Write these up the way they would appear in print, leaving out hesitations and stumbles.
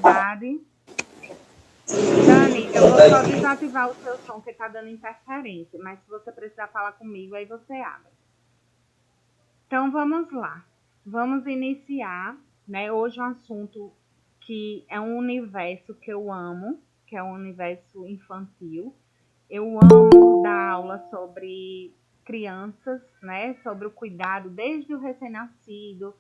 disponibilidade. Dani, eu vou só desativar o seu som, que tá dando interferência, mas se você precisar falar comigo, aí você abre. Então, vamos lá. Vamos iniciar, né? Hoje um assunto que é um universo que eu amo, que é o universo infantil. Eu amo dar aula sobre crianças, né? Sobre o cuidado desde o recém-nascido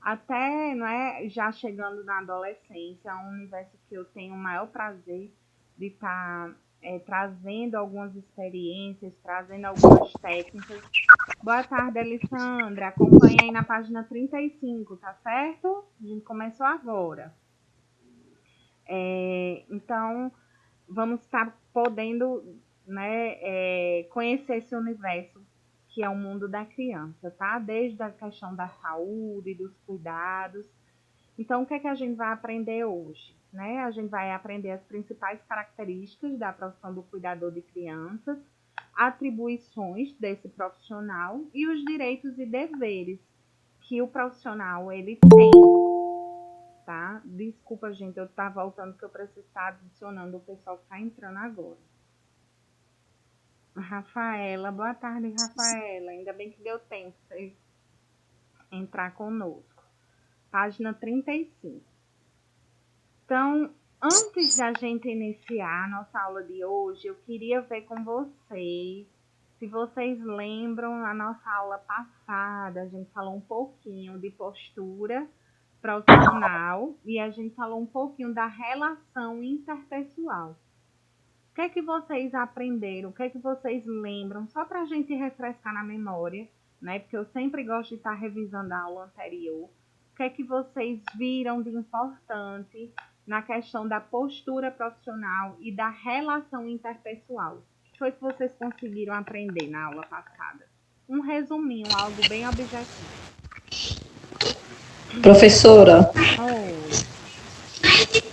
até, não é, já chegando na adolescência. É um universo que eu tenho o maior prazer de estar trazendo algumas experiências, trazendo algumas técnicas. Boa tarde, Alessandra. Acompanha aí na página 35, tá certo? A gente começou agora. Então, vamos estar podendo, né, conhecer esse universo que é o mundo da criança, tá? Desde a questão da saúde, dos cuidados. Então, o que é que a gente vai aprender hoje? Né? A gente vai aprender as principais características da profissão do cuidador de crianças, atribuições desse profissional e os direitos e deveres que o profissional ele tem. Tá? Desculpa, gente, eu tá voltando que eu preciso estar adicionando o pessoal que está entrando agora. Rafaela, boa tarde, Rafaela. Ainda bem que deu tempo para você entrar conosco. Página 35. Então, antes da gente iniciar a nossa aula de hoje, eu queria ver com vocês, se vocês lembram, a nossa aula passada, a gente falou um pouquinho de postura profissional e a gente falou um pouquinho da relação interpessoal. O que é que vocês aprenderam? O que é que vocês lembram? Só para a gente refrescar na memória, né? Porque eu sempre gosto de estar revisando a aula anterior. O que é que vocês viram de importante na questão da postura profissional e da relação interpessoal? O que foi que vocês conseguiram aprender na aula passada? Um resuminho, algo bem objetivo. Professora,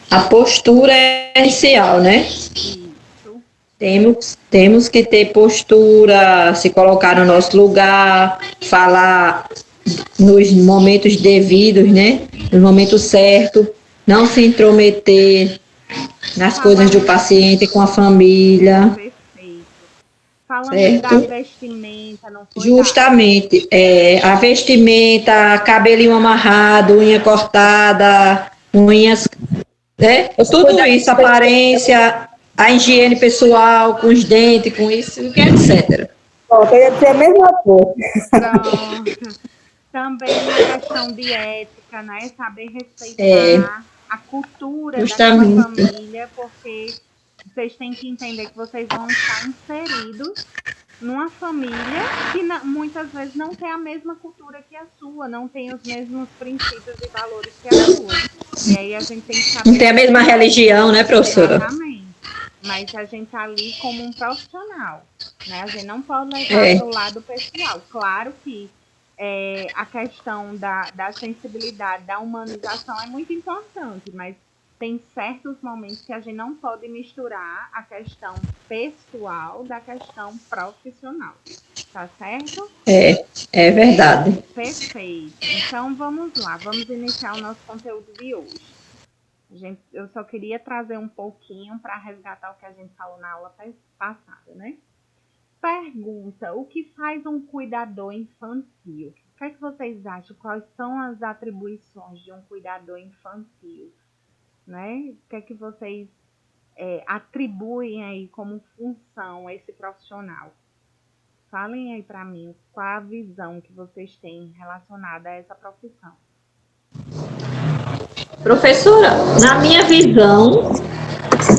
a postura é essencial, né? Temos que ter postura, se colocar no nosso lugar, falar nos momentos devidos, né? No momento certo, não se intrometer nas coisas do paciente com a família. Perfeito. Falando da vestimenta, não foi? Justamente, a vestimenta, cabelinho amarrado, unha cortada, unhas, né? Tudo isso, aparência, a higiene pessoal, com os dentes, com isso, etc. Eu ia dizer a mesma coisa. Pronto. Também a questão de ética, né? Saber respeitar a cultura daquela família, porque vocês têm que entender que vocês vão estar inseridos numa família que muitas vezes não tem a mesma cultura que a sua, não tem os mesmos princípios e valores que a sua. E aí a gente tem que saber... Não tem a mesma religião, né, professora? Exatamente. Mas a gente tá ali como um profissional, né? A gente não pode levar para o lado pessoal. Claro que a questão da sensibilidade, da humanização é muito importante, mas tem certos momentos que a gente não pode misturar a questão pessoal da questão profissional. Tá certo? É verdade. Perfeito. Então, vamos lá. Vamos iniciar o nosso conteúdo de hoje. Eu só queria trazer um pouquinho para resgatar o que a gente falou na aula passada, né? Pergunta: o que faz um cuidador infantil? O que é que vocês acham? Quais são as atribuições de um cuidador infantil? Né? O que é que vocês atribuem aí como função a esse profissional? Falem aí para mim qual a visão que vocês têm relacionada a essa profissão. Professora, na minha visão,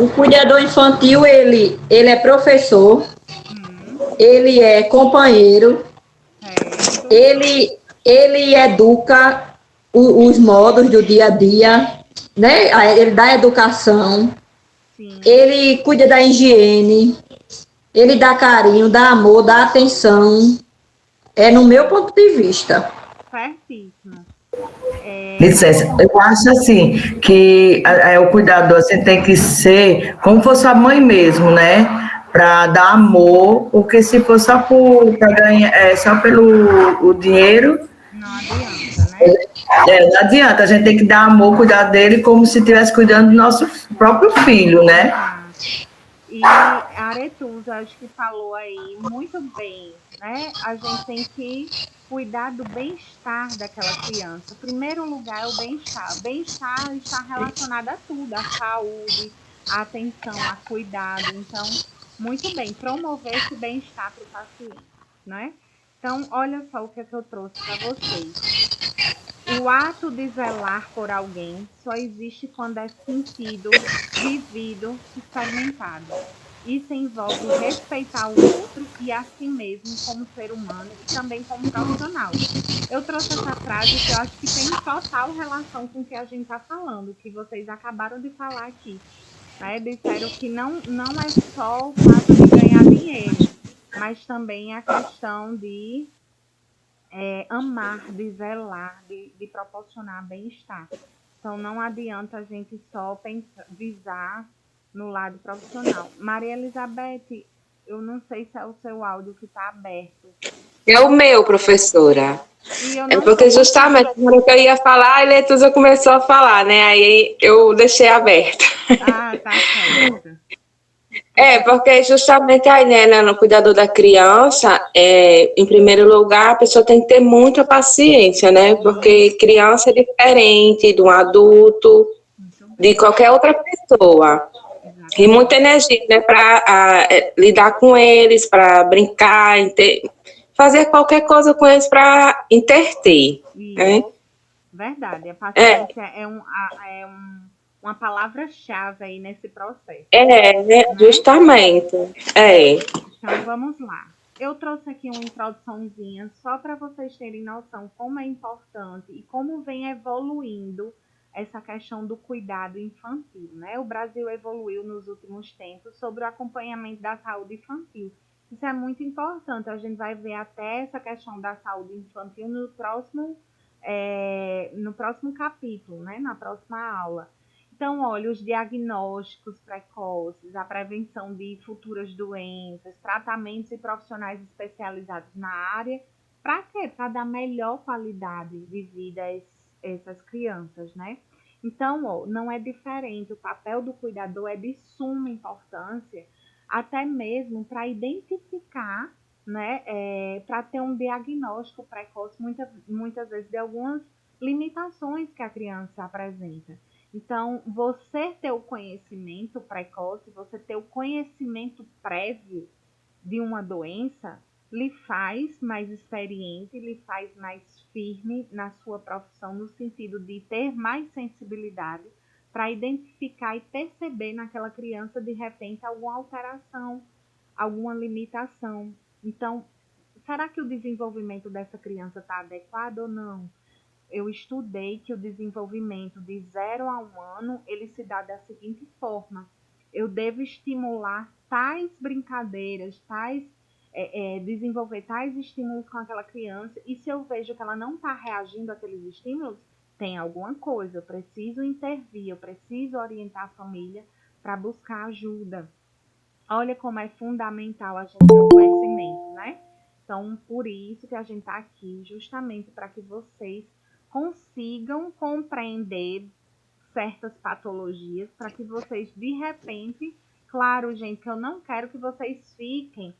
o cuidador infantil, ele é professor, ele é companheiro, ele educa os modos do dia a dia, né? Ele dá educação, ele cuida da higiene, ele dá carinho, dá amor, dá atenção. É no meu ponto de vista. Certíssimo. Licença, eu acho assim, que o cuidador assim, tem que ser como fosse a mãe mesmo, né? Para dar amor, porque se for só para ganhar, só pelo o dinheiro, não adianta, né? Não adianta, a gente tem que dar amor, cuidar dele como se estivesse cuidando do nosso próprio filho, né? E a Aretusa, acho que falou aí muito bem, né? A gente tem que cuidar do bem-estar daquela criança. O primeiro lugar é o bem-estar. O bem-estar está relacionado a tudo, à saúde, à atenção, a cuidado. Então, muito bem, promover esse bem-estar para o paciente, né? Então, olha só o que é que eu trouxe para vocês. O ato de zelar por alguém só existe quando é sentido, vivido, experimentado. Isso envolve respeitar o outro e a si mesmo como ser humano e também como profissional. Eu trouxe essa frase que eu acho que tem total relação com o que a gente está falando, que vocês acabaram de falar aqui. Né? Disseram que não é só o fato de ganhar dinheiro, mas também a questão de amar, de zelar, de proporcionar bem-estar. Então, não adianta a gente só visar no lado profissional. Maria Elizabeth, eu não sei se é o seu áudio que está aberto. É o meu, professora. É porque justamente na hora que eu ia falar, a Letusa começou a falar, né? Aí eu deixei aberto. Ah, tá certo. Porque justamente aí, né, no cuidador da criança, em primeiro lugar, a pessoa tem que ter muita paciência, né? Porque criança é diferente de um adulto, de qualquer outra pessoa. E muita energia, né, para lidar com eles, para brincar, fazer qualquer coisa com eles para interter. Né? Verdade, a paciência é uma palavra-chave aí nesse processo. Né? Justamente. Então vamos lá. Eu trouxe aqui uma introduçãozinha só para vocês terem noção como é importante e como vem evoluindo essa questão do cuidado infantil, né? O Brasil evoluiu nos últimos tempos sobre o acompanhamento da saúde infantil. Isso é muito importante. A gente vai ver até essa questão da saúde infantil no próximo capítulo, né? Na próxima aula. Então, olha, os diagnósticos precoces, a prevenção de futuras doenças, tratamentos e profissionais especializados na área, para quê? Para dar melhor qualidade de vida a essas crianças, né? Então, ó, não é diferente, o papel do cuidador é de suma importância, até mesmo para identificar, né, para ter um diagnóstico precoce, muitas vezes, de algumas limitações que a criança apresenta. Então, você ter o conhecimento precoce, você ter o conhecimento prévio de uma doença, lhe faz mais experiente, lhe faz mais firme na sua profissão, no sentido de ter mais sensibilidade para identificar e perceber naquela criança, de repente, alguma alteração, alguma limitação. Então, será que o desenvolvimento dessa criança está adequado ou não? Eu estudei que o desenvolvimento de 0 a 1 ano, ele se dá da seguinte forma: eu devo estimular tais brincadeiras, desenvolver tais estímulos com aquela criança, e se eu vejo que ela não está reagindo àqueles estímulos, tem alguma coisa, eu preciso intervir, eu preciso orientar a família para buscar ajuda. Olha como é fundamental a gente ter o conhecimento, né? Então, por isso que a gente está aqui, justamente para que vocês consigam compreender certas patologias, para que vocês, de repente, claro, gente, que eu não quero que vocês fiquem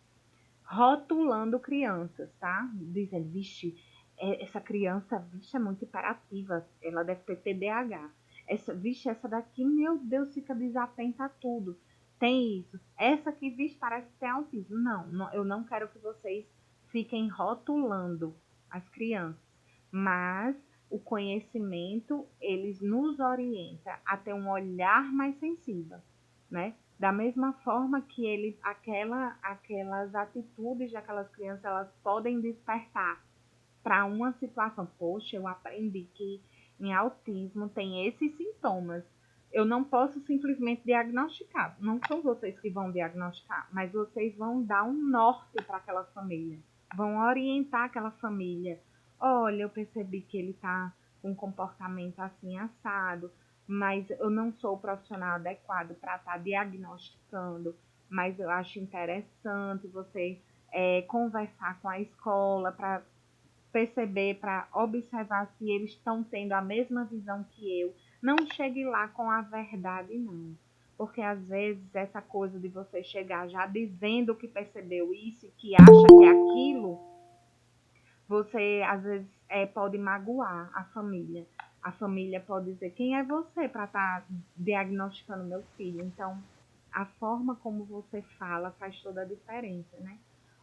rotulando crianças, tá? Dizendo, vixe, essa criança, vixe, é muito hiperativa, ela deve ter TDAH. Essa daqui, meu Deus, fica desatenta a tudo. Tem isso. Essa aqui, vixe, parece ter autismo. Não, eu não quero que vocês fiquem rotulando as crianças, mas o conhecimento, eles nos orienta a ter um olhar mais sensível, né? Da mesma forma que aquelas atitudes daquelas crianças, elas podem despertar para uma situação. Poxa, eu aprendi que em autismo tem esses sintomas. Eu não posso simplesmente diagnosticar. Não são vocês que vão diagnosticar, mas vocês vão dar um norte para aquela família. Vão orientar aquela família. Olha, eu percebi que ele está com um comportamento assim assado, mas eu não sou o profissional adequado para estar diagnosticando, mas eu acho interessante você conversar com a escola para perceber, para observar se eles estão tendo a mesma visão que eu. Não chegue lá com a verdade, não. Porque às vezes essa coisa de você chegar já dizendo que percebeu isso e que acha que é aquilo, você às vezes pode magoar a família. A família pode dizer, quem é você para estar diagnosticando meu filho? Então, a forma como você fala faz toda a diferença, né?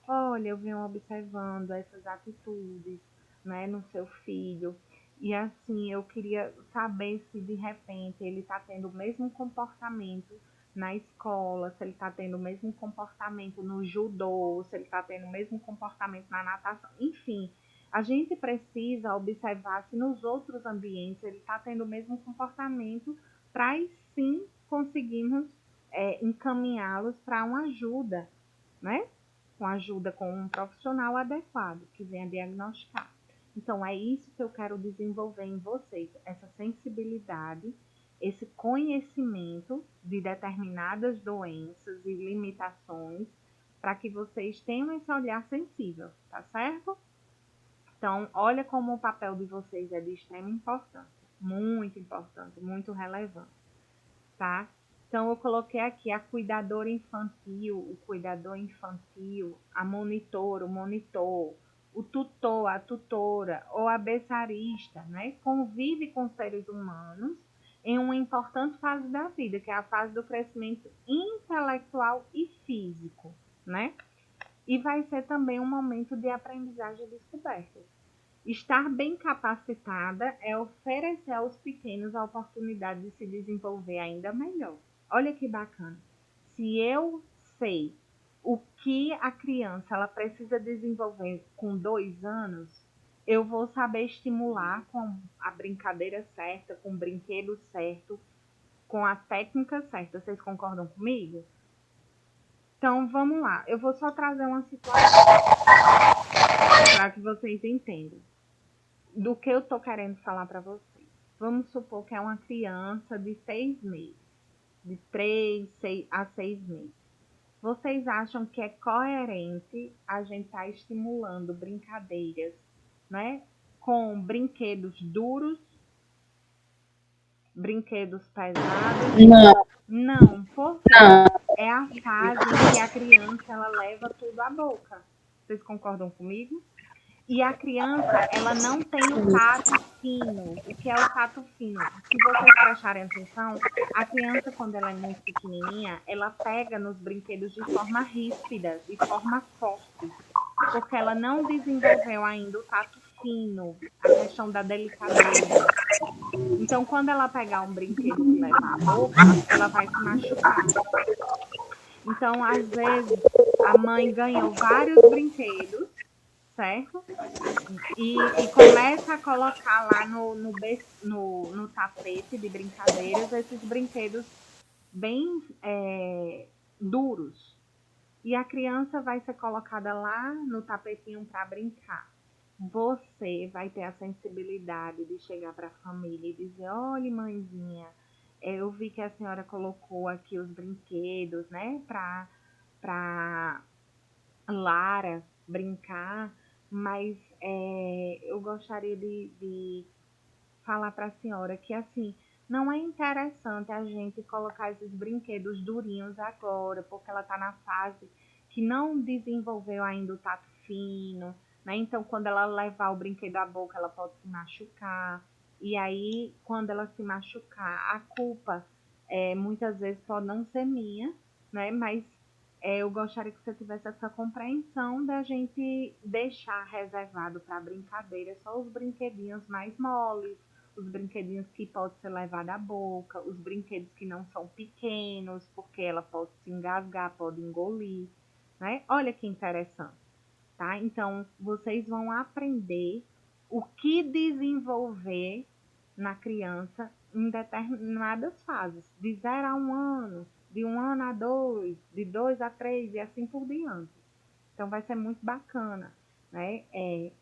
Olha, eu venho observando essas atitudes, né, no seu filho. E assim, eu queria saber se de repente ele está tendo o mesmo comportamento na escola, se ele está tendo o mesmo comportamento no judô, se ele está tendo o mesmo comportamento na natação, enfim. A gente precisa observar se nos outros ambientes ele está tendo o mesmo comportamento para sim conseguirmos encaminhá-los para uma ajuda, né? Com ajuda com um profissional adequado que venha diagnosticar. Então, é isso que eu quero desenvolver em vocês, essa sensibilidade, esse conhecimento de determinadas doenças e limitações, para que vocês tenham esse olhar sensível, tá certo? Então, olha como o papel de vocês é de extrema importância, muito relevante, tá? Então, eu coloquei aqui a cuidadora infantil, o cuidador infantil, a monitora, o monitor, o tutor, a tutora, ou a berçarista, né? Convive com seres humanos em uma importante fase da vida, que é a fase do crescimento intelectual e físico, né? E vai ser também um momento de aprendizagem e descoberta. Estar bem capacitada é oferecer aos pequenos a oportunidade de se desenvolver ainda melhor. Olha que bacana. Se eu sei o que a criança ela precisa desenvolver com 2 anos, eu vou saber estimular com a brincadeira certa, com o brinquedo certo, com a técnica certa. Vocês concordam comigo? Então, vamos lá. Eu vou só trazer uma situação para que vocês entendam do que eu estou querendo falar para vocês. Vamos supor que é uma criança de 6 meses, de 3 a 6 meses. Vocês acham que é coerente a gente estar estimulando brincadeiras, né, com brinquedos duros, brinquedos pesados? Não, Não, porque não. é a fase em que a criança ela leva tudo à boca. Vocês concordam comigo? E a criança, ela não tem o tato fino. O que é o tato fino? Se vocês prestarem atenção, a criança, quando ela é muito pequenininha, ela pega nos brinquedos de forma ríspida, de forma forte, porque ela não desenvolveu ainda o tato fino, a questão da delicadeza. Então, quando ela pegar um brinquedo e levar à boca, ela vai se machucar. Então, às vezes, a mãe ganhou vários brinquedos, certo? E começa a colocar lá no tapete de brincadeiras esses brinquedos bem duros. E a criança vai ser colocada lá no tapetinho para brincar. Você vai ter a sensibilidade de chegar para a família e dizer, olha, mãezinha, eu vi que a senhora colocou aqui os brinquedos, né, para Lara brincar, mas eu gostaria de falar para a senhora que, assim, não é interessante a gente colocar esses brinquedos durinhos agora, porque ela está na fase que não desenvolveu ainda o tato fino, né? Então, quando ela levar o brinquedo à boca, ela pode se machucar. E aí, quando ela se machucar, a culpa muitas vezes pode não ser minha, né? Mas eu gostaria que você tivesse essa compreensão da gente deixar reservado para brincadeira só os brinquedinhos mais moles, os brinquedinhos que podem ser levados à boca, os brinquedos que não são pequenos, porque ela pode se engasgar, pode engolir, né? Olha que interessante, tá? Então, vocês vão aprender o que desenvolver na criança em determinadas fases, de 0 a 1 ano, de 1 ano a 2, de 2 a 3 e assim por diante. Então vai ser muito bacana, né?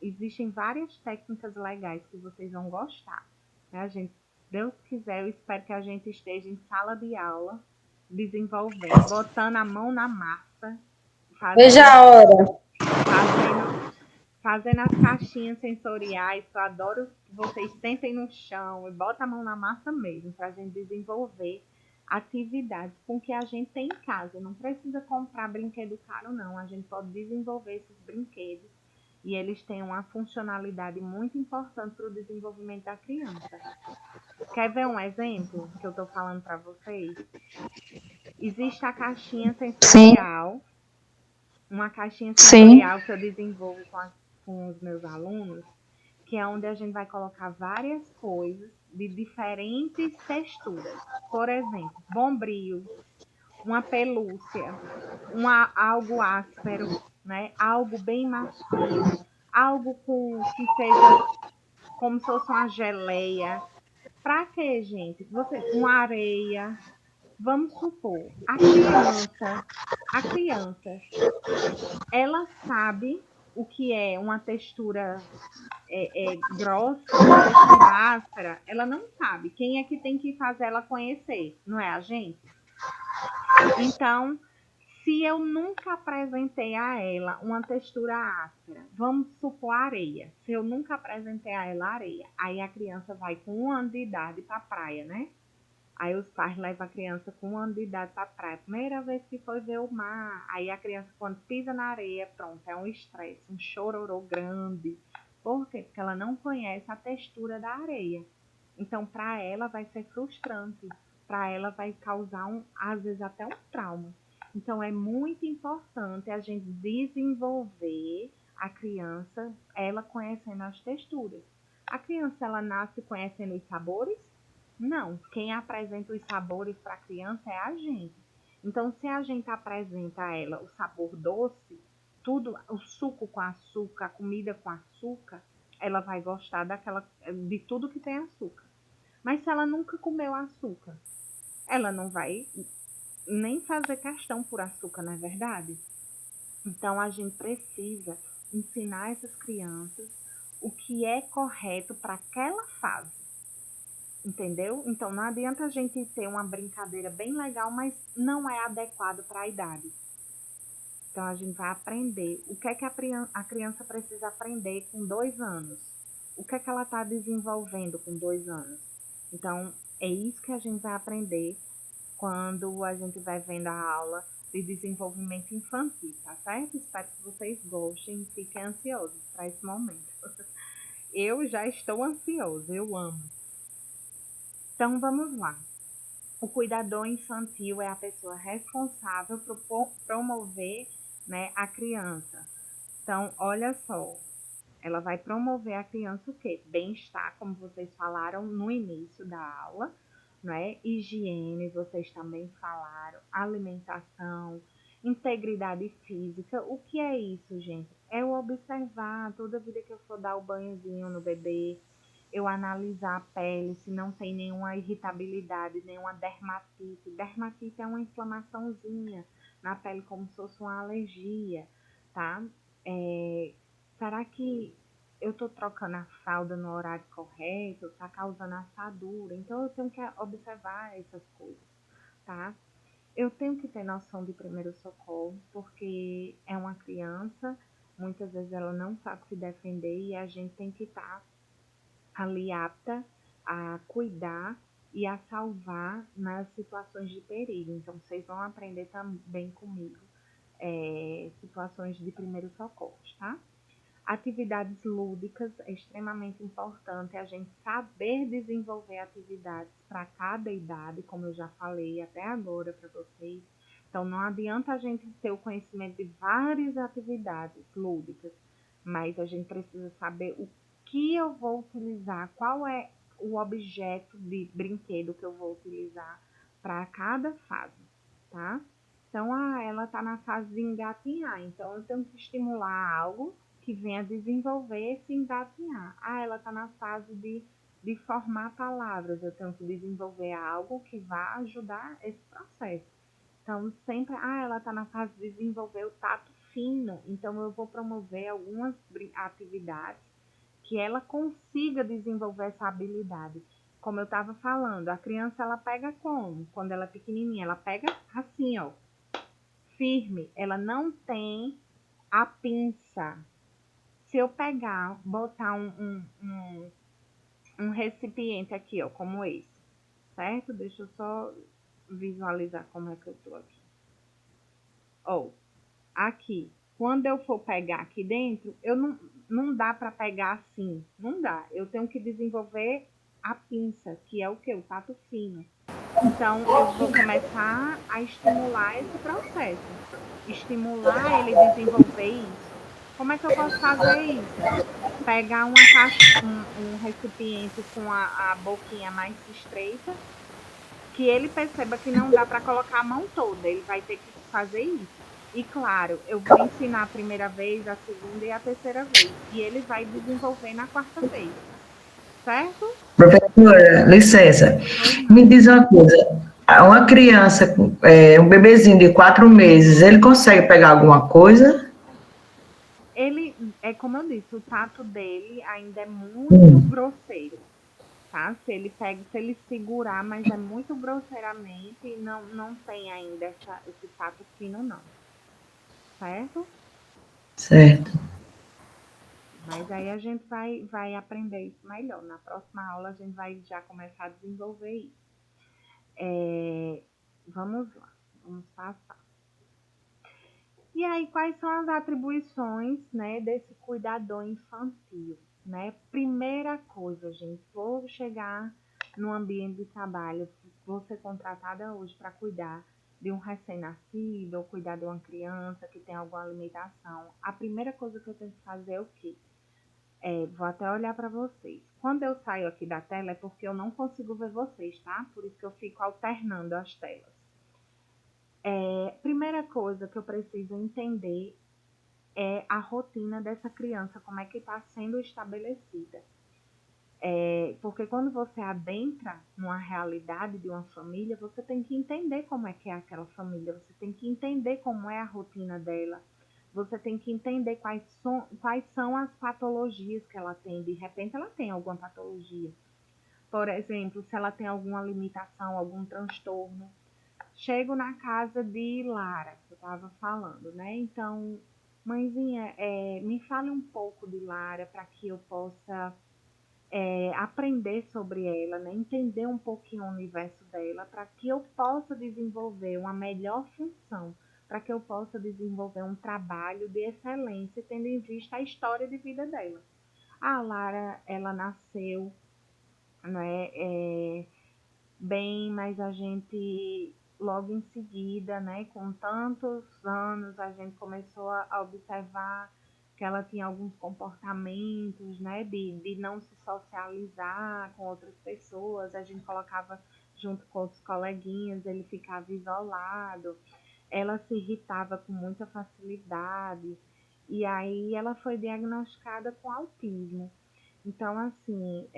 Existem várias técnicas legais que vocês vão gostar, né? Deus quiser, eu espero que a gente esteja em sala de aula, desenvolvendo, botando a mão na massa, Veja a hora. fazendo as caixinhas sensoriais, que eu adoro que vocês sentem no chão e botem a mão na massa mesmo, para a gente desenvolver atividades com o que a gente tem em casa. Não precisa comprar brinquedo caro, não. A gente pode desenvolver esses brinquedos e eles têm uma funcionalidade muito importante para o desenvolvimento da criança. Quer ver um exemplo que eu estou falando para vocês? Existe a caixinha sensorial, uma caixinha sensorial que eu desenvolvo com os meus alunos, que é onde a gente vai colocar várias coisas de diferentes texturas. Por exemplo, bombril, uma pelúcia, algo áspero, né? Algo bem macio, algo que seja como se fosse uma geleia. Pra quê, gente? Uma areia. Vamos supor, a criança, ela sabe o que é uma textura grossa, uma textura áspera, ela não sabe. Quem é que tem que fazer ela conhecer? Não é a gente? Então, se eu nunca apresentei a ela uma textura áspera, vamos supor areia. Se eu nunca apresentei a ela areia, aí a criança vai com 1 ano de idade para a praia, né? Aí os pais levam a criança com 1 ano de idade para a praia. Primeira vez que foi ver o mar. Aí a criança, quando pisa na areia, pronto, é um estresse, um chororô grande. Por quê? Porque ela não conhece a textura da areia. Então, para ela vai ser frustrante. Para ela vai causar, às vezes, até um trauma. Então, é muito importante a gente desenvolver a criança, ela conhecendo as texturas. A criança, ela nasce conhecendo os sabores? Não, quem apresenta os sabores para a criança é a gente. Então, se a gente apresenta a ela o sabor doce, tudo, o suco com açúcar, a comida com açúcar, ela vai gostar de tudo que tem açúcar. Mas se ela nunca comeu açúcar, ela não vai nem fazer questão por açúcar, não é verdade? Então, a gente precisa ensinar essas crianças o que é correto para aquela fase. Entendeu? Então não adianta a gente ter uma brincadeira bem legal, mas não é adequado para a idade. Então a gente vai aprender o que é que a criança precisa aprender com 2 anos. O que é que ela está desenvolvendo com 2 anos. Então é isso que a gente vai aprender quando a gente vai vendo a aula de desenvolvimento infantil, tá certo? Espero que vocês gostem e fiquem ansiosos para esse momento. Eu já estou ansiosa, eu amo. Então vamos lá. O cuidador infantil é a pessoa responsável por promover, né, a criança. Então, olha só, ela vai promover a criança o quê? Bem-estar, como vocês falaram no início da aula, né? Higiene, vocês também falaram, alimentação, integridade física. O que é isso, gente? É o observar toda vida que eu for dar o banhozinho no bebê, eu analisar a pele, se não tem nenhuma irritabilidade, nenhuma dermatite. Dermatite é uma inflamaçãozinha na pele, como se fosse uma alergia, tá? Será que eu tô trocando a fralda no horário correto? Tá causando assadura? Então, eu tenho que observar essas coisas, tá? Eu tenho que ter noção de primeiro socorro, porque é uma criança, muitas vezes ela não sabe se defender e a gente tem que estar ali apta a cuidar e a salvar nas situações de perigo. Então, vocês vão aprender também comigo situações de primeiros socorros, tá? Atividades lúdicas é extremamente importante a gente saber desenvolver atividades para cada idade, como eu já falei até agora para vocês. Então, não adianta a gente ter o conhecimento de várias atividades lúdicas, mas a gente precisa saber o que eu vou utilizar, qual é o objeto de brinquedo que eu vou utilizar para cada fase, tá? Então, ela está na fase de engatinhar, então eu tenho que estimular algo que venha desenvolver esse engatinhar. Ela está na fase de formar palavras, eu tenho que desenvolver algo que vá ajudar esse processo. Então, sempre, ela está na fase de desenvolver o tato fino, então eu vou promover algumas atividades que ela consiga desenvolver essa habilidade. Como eu estava falando, a criança, ela pega como? Quando ela é pequenininha, ela pega assim, ó, firme. Ela não tem a pinça. Se eu pegar, botar um recipiente aqui, ó, como esse, certo? Deixa eu só visualizar como é que eu tô aqui. Ó, aqui, quando eu for pegar aqui dentro, não dá para pegar assim, não dá. Eu tenho que desenvolver a pinça, que é o que? O tato fino. Então, eu vou começar a estimular esse processo. Estimular ele desenvolver isso. Como é que eu posso fazer isso? Pegar uma caixa, um recipiente com a boquinha mais estreita, que ele perceba que não dá para colocar a mão toda, ele vai ter que fazer isso. E claro, eu vou ensinar a primeira vez, a segunda e a terceira vez, e ele vai desenvolver na quarta vez, certo? Professora, licença, Pois me não. diz uma coisa, uma criança, um bebezinho de 4 meses, ele consegue pegar alguma coisa? Ele, é como eu disse, o tato dele ainda é muito Hum, grosseiro, tá? Se ele pega, se ele segurar, mas é muito grosseiramente e não tem ainda esse tato fino, não, certo? certo. Mas aí a gente vai aprender isso melhor. Na próxima aula a gente vai já começar a desenvolver isso. Vamos lá, vamos passar. E aí, quais são as atribuições, né, desse cuidador infantil, né? Primeira coisa, gente, vou chegar no ambiente de trabalho, vou ser contratada hoje para cuidar de um recém-nascido ou cuidar de uma criança que tem alguma limitação. A primeira coisa que eu tenho que fazer é o quê? Vou até olhar para vocês. Quando eu saio aqui da tela é porque eu não consigo ver vocês, tá? Por isso que eu fico alternando as telas. Primeira coisa que eu preciso entender é a rotina dessa criança, como é que está sendo estabelecida. Porque quando você adentra numa realidade de uma família, você tem que entender como é que é aquela família, você tem que entender como é a rotina dela, você tem que entender quais são as patologias que ela tem. De repente ela tem alguma patologia. Por exemplo, se ela tem alguma limitação, algum transtorno. Chego na casa de Lara, que eu estava falando, né? Então, mãezinha, me fale um pouco de Lara para que eu possa aprender sobre ela, né? Entender um pouquinho o universo dela, para que eu possa desenvolver uma melhor função, para que eu possa desenvolver um trabalho de excelência, tendo em vista a história de vida dela. A Lara, ela nasceu, né, bem, mas a gente logo em seguida, né, com tantos anos, a gente começou a observar que ela tinha alguns comportamentos, né, de não se socializar com outras pessoas, a gente colocava junto com outros coleguinhas, ele ficava isolado, ela se irritava com muita facilidade, e aí ela foi diagnosticada com autismo. Então, assim,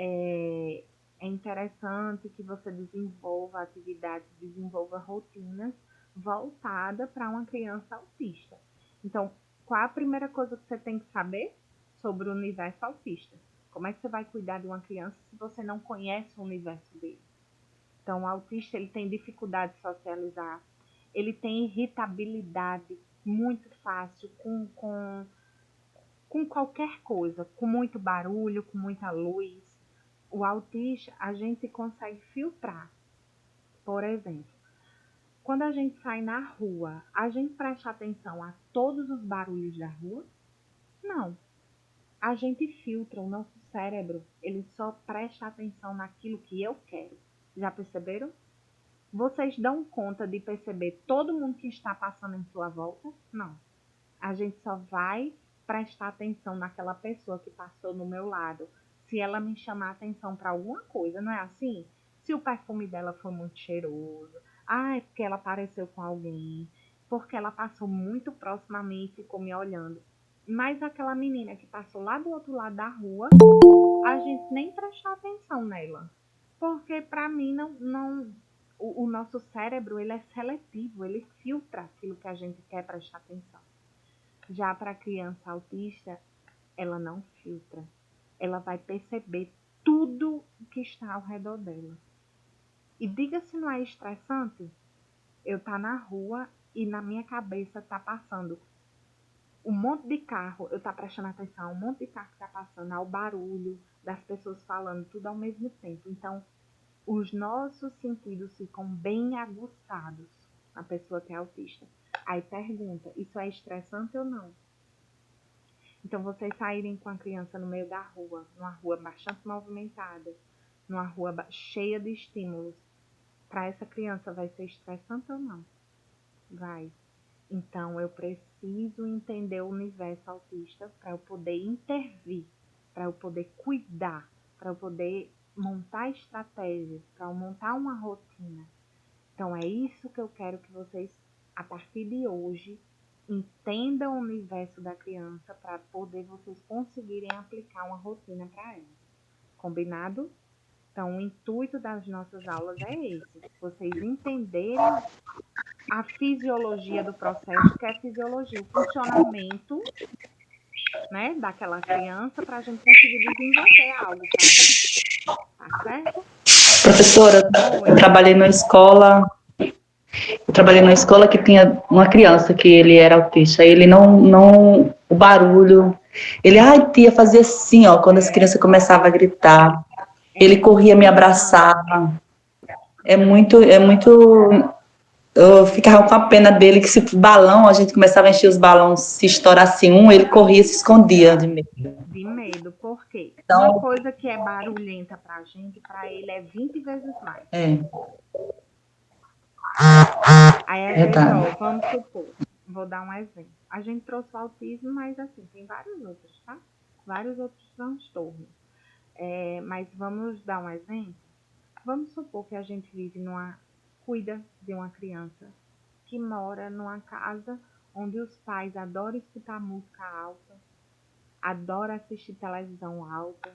é interessante que você desenvolva atividades, desenvolva rotinas voltada para uma criança autista. Então, qual a primeira coisa que você tem que saber sobre o universo autista? Como é que você vai cuidar de uma criança se você não conhece o universo dele? Então, o autista ele tem dificuldade de socializar, ele tem irritabilidade muito fácil com qualquer coisa, com muito barulho, com muita luz. O autista, a gente consegue filtrar. Por exemplo, quando a gente sai na rua, a gente presta atenção a todos os barulhos da rua? Não. A gente filtra, o nosso cérebro, ele só presta atenção naquilo que eu quero. Já perceberam? Vocês dão conta de perceber todo mundo que está passando em sua volta? Não. A gente só vai prestar atenção naquela pessoa que passou no meu lado, se ela me chamar atenção para alguma coisa, não é assim? Se o perfume dela foi muito cheiroso, é porque ela apareceu com alguém, porque ela passou muito próximo a mim e ficou me olhando. Mas aquela menina que passou lá do outro lado da rua, a gente nem prestou atenção nela. Porque para mim o nosso cérebro ele é seletivo, ele filtra aquilo que a gente quer prestar atenção. Já para a criança autista, ela não filtra. Ela vai perceber tudo o que está ao redor dela. E diga se não é estressante eu estar na rua e na minha cabeça tá passando um monte de carro, eu tá prestando atenção a um monte de carro que tá passando, ao barulho das pessoas falando, tudo ao mesmo tempo. Então, os nossos sentidos ficam bem aguçados, a pessoa que é autista. Aí pergunta, isso é estressante ou não? Então, vocês saírem com a criança no meio da rua, numa rua bastante movimentada, numa rua cheia de estímulos, para essa criança vai ser estressante ou não? Vai. Então, eu preciso entender o universo autista para eu poder intervir, para eu poder cuidar, para eu poder montar estratégias, para eu montar uma rotina. Então, é isso que eu quero que vocês, a partir de hoje, entendam o universo da criança para poder vocês conseguirem aplicar uma rotina para ela. Combinado? Então, o intuito das nossas aulas é esse. Vocês entenderem a fisiologia do processo, que é a fisiologia, o funcionamento, né, daquela criança para a gente conseguir desenvolver algo para ela. Tá certo? Professora, eu trabalhei numa escola que tinha uma criança que ele era autista. Ele não, o barulho, ele, ai tia, fazia assim, ó, quando as crianças começavam a gritar, ele corria, me abraçava. É muito, eu ficava com a pena dele, que se balão, a gente começava a encher os balões, se estourasse um, ele corria e se escondia de medo. De medo, por quê? Então, uma coisa que é barulhenta pra gente, pra ele é 20 vezes mais. Aí, às vezes, ó, vamos supor, vou dar um exemplo. A gente trouxe o autismo, mas assim, tem vários outros, tá? Vários outros transtornos. Mas vamos dar um exemplo? Vamos supor que a gente cuida de uma criança que mora numa casa onde os pais adoram escutar música alta, adoram assistir televisão alta,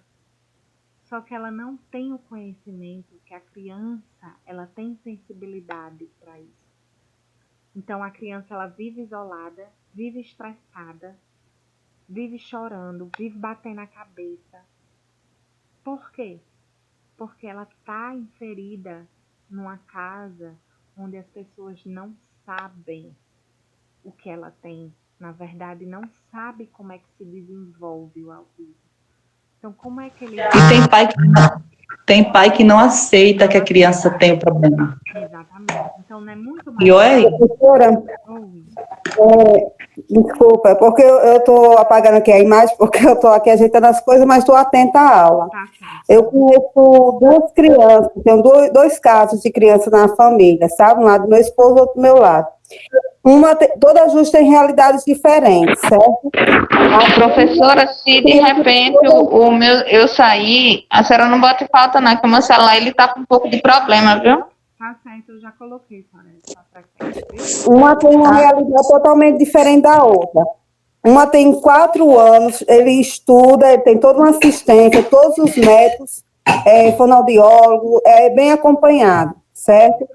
só que ela não tem o conhecimento que a criança, ela tem sensibilidade para isso. Então a criança, ela vive isolada, vive estressada, vive chorando, vive batendo a cabeça. Por quê? Porque ela está inserida numa casa onde as pessoas não sabem o que ela tem. Na verdade, não sabe como é que se desenvolve o autismo. Então, como é que ele... E tem pai que não aceita que a criança tem o problema. Exatamente. Então, não é muito mais... E olha, professora, desculpa, é porque eu estou apagando aqui a imagem, porque eu estou aqui ajeitando as coisas, mas estou atenta à aula. Eu conheço duas crianças, tenho dois casos de criança na família, sabe? Um lado do meu esposo, outro do meu lado. Todas as duas têm realidades diferentes, certo? Professora, se de repente eu sair, a senhora não bota falta não, que o meu celular ele tá com um pouco de problema, viu? Tá certo, eu já coloquei, Uma tem uma realidade totalmente diferente da outra. Uma tem 4 anos, ele estuda, ele tem toda uma assistência, todos os médicos, fonoaudiólogo, bem acompanhado, certo?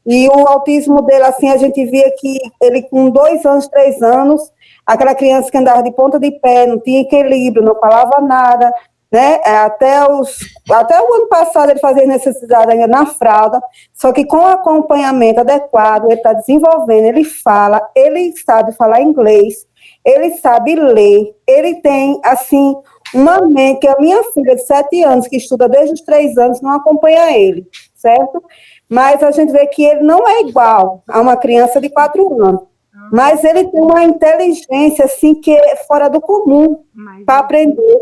E o autismo dele, assim, a gente via que ele com 2 anos, 3 anos, aquela criança que andava de ponta de pé, não tinha equilíbrio, não falava nada, né? Até o ano passado ele fazia necessidade ainda na fralda, só que com o acompanhamento adequado, ele está desenvolvendo, ele fala, ele sabe falar inglês, ele sabe ler, ele tem, assim, uma mente que a minha filha de 7 anos, que estuda desde os 3 anos, não acompanha ele, certo? Mas a gente vê que ele não é igual a uma criança de 4 anos. Mas ele tem uma inteligência, assim, que é fora do comum para aprender.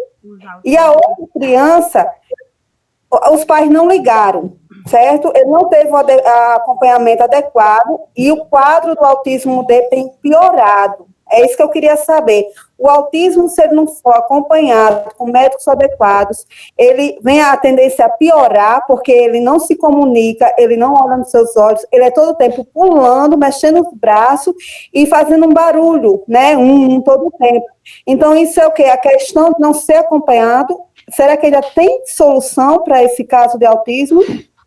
E a outra criança, os pais não ligaram, certo? Ele não teve o acompanhamento adequado e o quadro do autismo dele tem piorado. É isso que eu queria saber. O autismo, se ele não for acompanhado com médicos adequados, ele vem a tendência a piorar, porque ele não se comunica, ele não olha nos seus olhos, ele é todo o tempo pulando, mexendo os braços e fazendo um barulho, né? Todo o tempo. Então, isso é o quê? A questão de não ser acompanhado. Será que ainda tem solução para esse caso de autismo?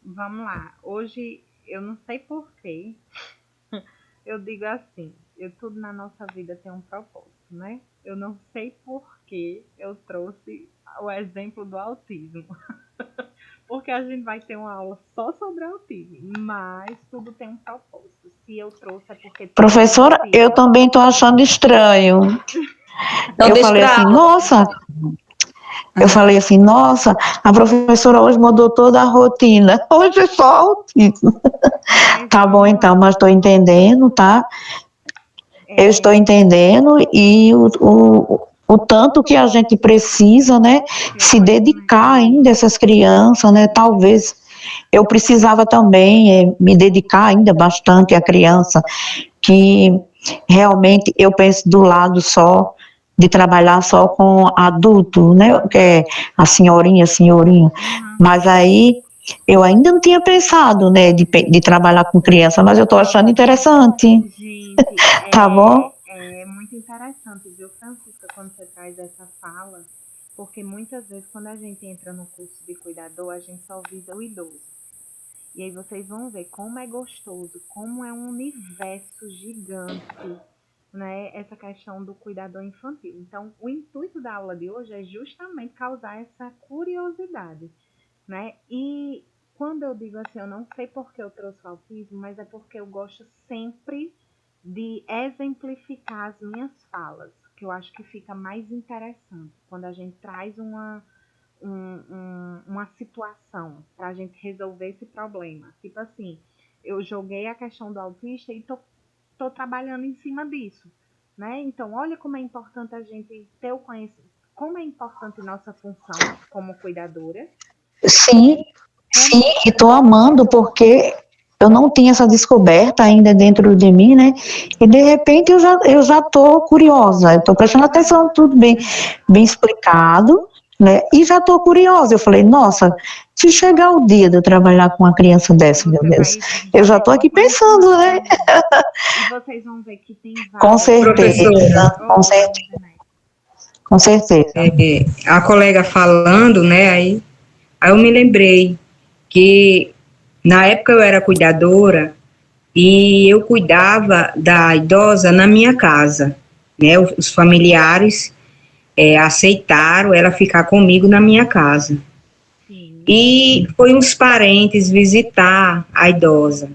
Vamos lá. Hoje, eu não sei porquê, eu digo assim, tudo na nossa vida tem um propósito, né? Eu não sei por que eu trouxe o exemplo do autismo. Porque a gente vai ter uma aula só sobre autismo, mas tudo tem um propósito. Se eu trouxe é porque... Professora, eu também estou achando estranho. Então, Eu deixa falei pra assim, aula. nossa, eu falei assim, nossa, a professora hoje mudou toda a rotina. Hoje é só autismo. Mas Tá bom, vamos então, lá. mas estou entendendo, tá? Eu estou entendendo e o tanto que a gente precisa, né, se dedicar ainda a essas crianças, né, talvez eu precisava também me dedicar ainda bastante à criança, que realmente eu penso do lado só de trabalhar só com adulto, né, que é a senhorinha, mas aí eu ainda não tinha pensado, né, de trabalhar com criança, mas eu estou achando interessante, Gente, tá bom? é muito interessante, viu, Francisca, quando você traz essa fala, porque muitas vezes quando a gente entra no curso de cuidador, a gente só visa o idoso. E aí vocês vão ver como é gostoso, como é um universo gigante, né, essa questão do cuidador infantil. Então, o intuito da aula de hoje é justamente causar essa curiosidade, né? E quando eu digo assim, eu não sei porque eu trouxe o autismo, mas é porque eu gosto sempre de exemplificar as minhas falas, que eu acho que fica mais interessante quando a gente traz uma situação para a gente resolver esse problema. Tipo assim, eu joguei a questão do autista e tô trabalhando em cima disso, né? Então, olha como é importante a gente ter o conhecimento, como é importante nossa função como cuidadora. Sim, sim, e estou amando porque eu não tinha essa descoberta ainda dentro de mim, né? E de repente eu já estou curiosa, eu estou prestando atenção, tudo bem explicado, né? E já estou curiosa. Eu falei, nossa, se chegar o dia de eu trabalhar com uma criança dessa, meu Deus, eu já estou aqui pensando, né? E vocês vão ver que tem Com várias. certeza, com certeza, com certeza. A colega falando, né, aí eu me lembrei que na época eu era cuidadora e eu cuidava da idosa na minha casa, né, os familiares aceitaram ela ficar comigo na minha casa. Sim. E foi uns parentes visitar a idosa.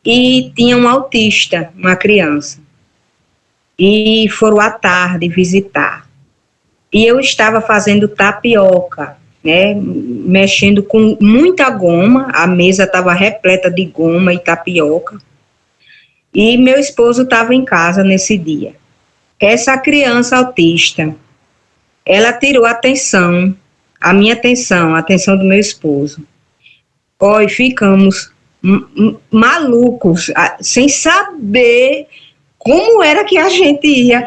E tinha um autista, uma criança. E foram à tarde visitar. E eu estava fazendo tapioca, né, mexendo com muita goma, a mesa estava repleta de goma e tapioca. E meu esposo estava em casa nesse dia. Essa criança autista, ela tirou a minha atenção, a atenção do meu esposo. E ficamos malucos, sem saber como era que a gente ia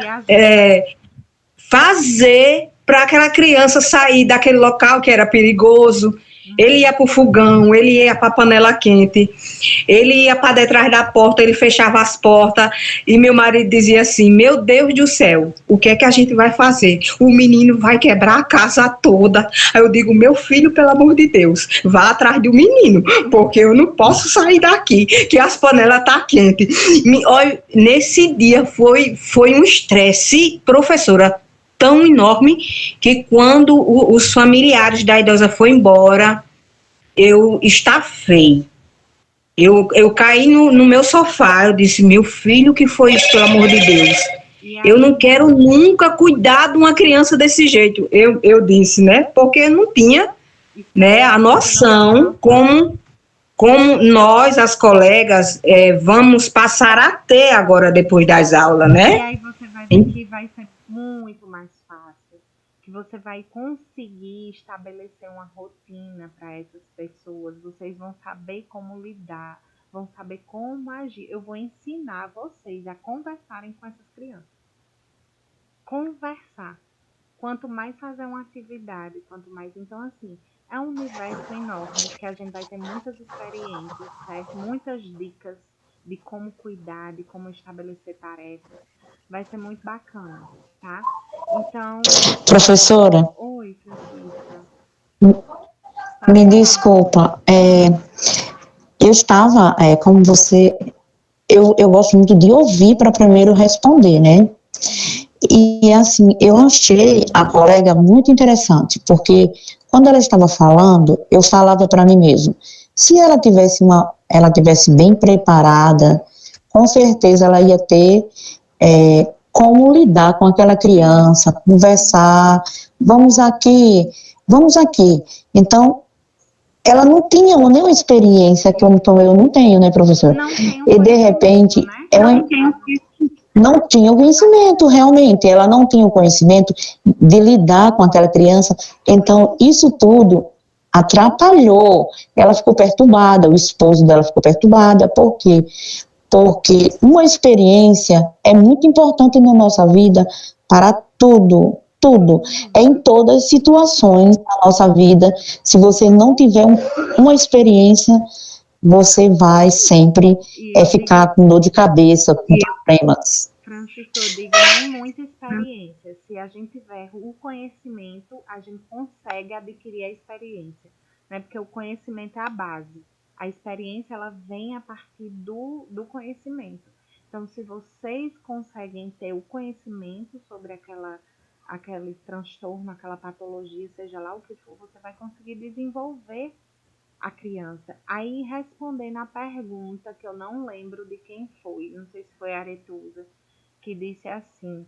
fazer para aquela criança sair daquele local que era perigoso. Ele ia para o fogão, ele ia para a panela quente, ele ia para detrás da porta, ele fechava as portas, e meu marido dizia assim, meu Deus do céu, o que é que a gente vai fazer? O menino vai quebrar a casa toda. Aí eu digo, meu filho, pelo amor de Deus, vá atrás do menino, porque eu não posso sair daqui, que as panelas tá quente. Olha, nesse dia foi um estresse, professora, tão enorme, que quando os familiares da idosa foram embora, eu estafei. Eu caí no meu sofá, eu disse, meu filho, que foi isso, pelo amor de Deus? Eu não quero nunca cuidar de uma criança desse jeito. Eu disse, né? Porque eu não tinha, né, a noção como nós, as colegas, vamos passar a ter agora depois das aulas, né? E aí você vai ver que vai ser muito mais fácil, que você vai conseguir estabelecer uma rotina para essas pessoas, vocês vão saber como lidar, vão saber como agir. Eu vou ensinar vocês a conversarem com essas crianças. Conversar. Quanto mais fazer uma atividade, quanto mais... Então, assim, é um universo enorme que a gente vai ter muitas experiências, certo? Muitas dicas de como cuidar, de como estabelecer tarefas. Vai ser muito bacana, tá? Então... Professora? Oi, Francisca. Me desculpa, eu estava, como você... Eu gosto muito de ouvir para primeiro responder, né? E assim, eu achei a colega muito interessante, porque quando ela estava falando, eu falava para mim mesmo, se ela tivesse bem preparada, com certeza ela ia ter como lidar com aquela criança, conversar, vamos aqui. Então, ela não tinha nenhuma experiência que eu não tenho, né, professora? E, de repente, ela não tinha o conhecimento, realmente, ela não tinha o conhecimento de lidar com aquela criança. Então, isso tudo atrapalhou. Ela ficou perturbada, o esposo dela ficou perturbada. Por quê? Porque uma experiência é muito importante na nossa vida para tudo. É em todas as situações da nossa vida. Se você não tiver uma experiência, você vai sempre ficar com dor de cabeça, com problemas. Francisco, eu digo nem muita experiência. Se a gente tiver o conhecimento, a gente consegue adquirir a experiência, né? Porque o conhecimento é a base. A experiência, ela vem a partir do conhecimento. Então, se vocês conseguem ter o conhecimento sobre aquele transtorno, aquela patologia, seja lá o que for, você vai conseguir desenvolver a criança. Aí, respondendo a pergunta, que eu não lembro de quem foi, não sei se foi a Aretusa, que disse assim: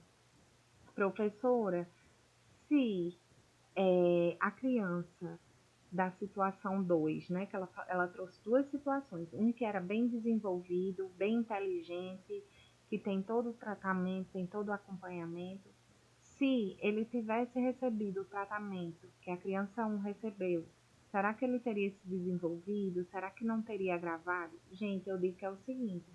professora, se a criança da situação 2, né, que ela trouxe duas situações, um que era bem desenvolvido, bem inteligente, que tem todo o tratamento, tem todo o acompanhamento, se ele tivesse recebido o tratamento que a criança 1 recebeu, será que ele teria se desenvolvido? Será que não teria agravado? Gente, eu digo que é o seguinte,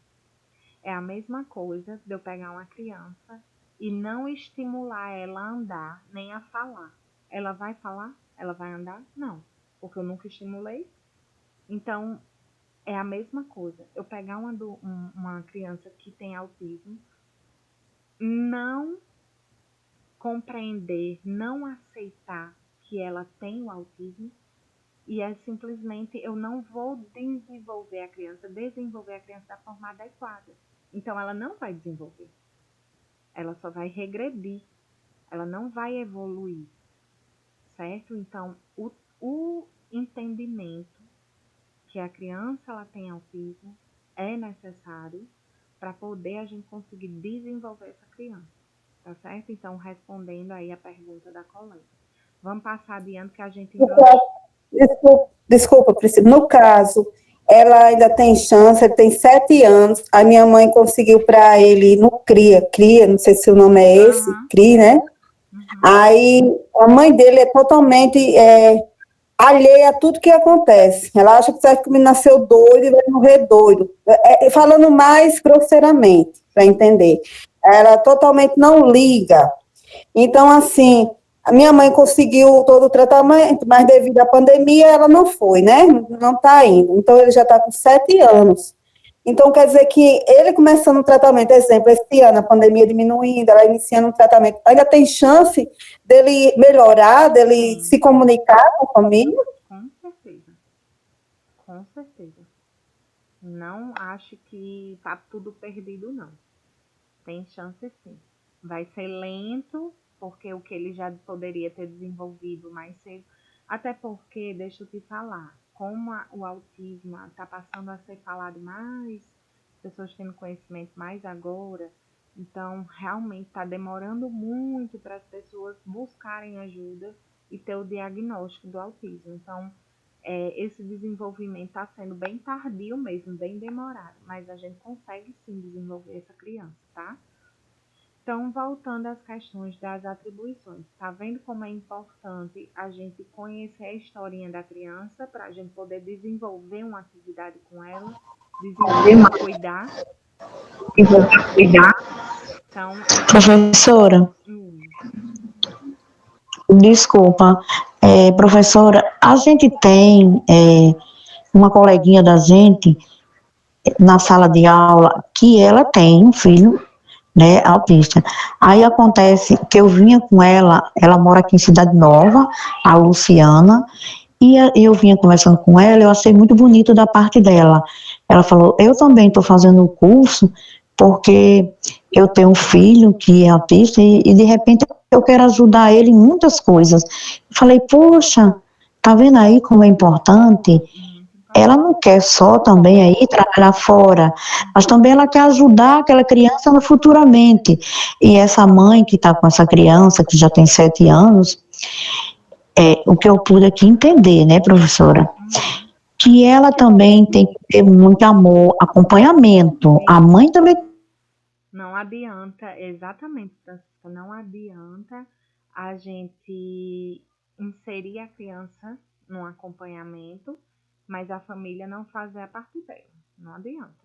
é a mesma coisa de eu pegar uma criança e não estimular ela a andar, nem a falar. Ela vai falar? Ela vai andar? Não, porque eu nunca estimulei. Então, é a mesma coisa. Eu pegar uma criança que tem autismo, não compreender, não aceitar que ela tem o autismo, e simplesmente eu não vou desenvolver a criança da forma adequada. Então, ela não vai desenvolver. Ela só vai regredir. Ela não vai evoluir. Certo? Então, o entendimento que a criança ela tem autismo é necessário para poder a gente conseguir desenvolver essa criança. Tá certo? Então, respondendo aí a pergunta da colega. Vamos passar adiante que a gente... Desculpa, Priscila. No caso, ela ainda tem chance, ele tem 7 anos, a minha mãe conseguiu para ele no CRIA, não sei se o nome é esse, CRIA, né? Aí, a mãe dele é totalmente alheia a tudo que acontece. Ela acha que o menino nasceu doido e vai morrer doido. Falando mais grosseiramente, para entender. Ela totalmente não liga. Então, assim, a minha mãe conseguiu todo o tratamento, mas devido à pandemia, ela não foi, né? Não está indo. Então, ele já está com 7 anos. Então, quer dizer que ele começando o tratamento, exemplo, esse ano, a pandemia diminuindo, ela iniciando um tratamento, ainda tem chance dele melhorar, dele se comunicar com a família? Com certeza. Com certeza. Não acho que está tudo perdido, não. Tem chance sim. Vai ser lento, porque o que ele já poderia ter desenvolvido mais cedo, até porque, deixa eu te falar, como o autismo está passando a ser falado mais, pessoas tendo conhecimento mais agora, então realmente está demorando muito para as pessoas buscarem ajuda e ter o diagnóstico do autismo. Então, esse desenvolvimento está sendo bem tardio mesmo, bem demorado, mas a gente consegue sim desenvolver essa criança, tá? Então, voltando às questões das atribuições, tá vendo como é importante a gente conhecer a historinha da criança para a gente poder desenvolver uma atividade com ela, cuidar. Então, professora, desculpa, professora, a gente tem uma coleguinha da gente na sala de aula que ela tem um filho, né, autista. Aí acontece que eu vinha com ela mora aqui em Cidade Nova, a Luciana, e eu vinha conversando com ela, eu achei muito bonito da parte dela. Ela falou, eu também estou fazendo o curso porque eu tenho um filho que é autista e de repente eu quero ajudar ele em muitas coisas. Eu falei, poxa, tá vendo aí como é importante? ela não quer só também aí trabalhar fora, mas também ela quer ajudar aquela criança futuramente. E essa mãe que está com essa criança, que já tem 7 anos, o que eu pude aqui entender, né, professora? Que ela também tem que ter muito amor, acompanhamento. A mãe também. Não adianta, exatamente, Francisca, não adianta a gente inserir a criança num acompanhamento, mas a família não fazer a parte dela. Não adianta.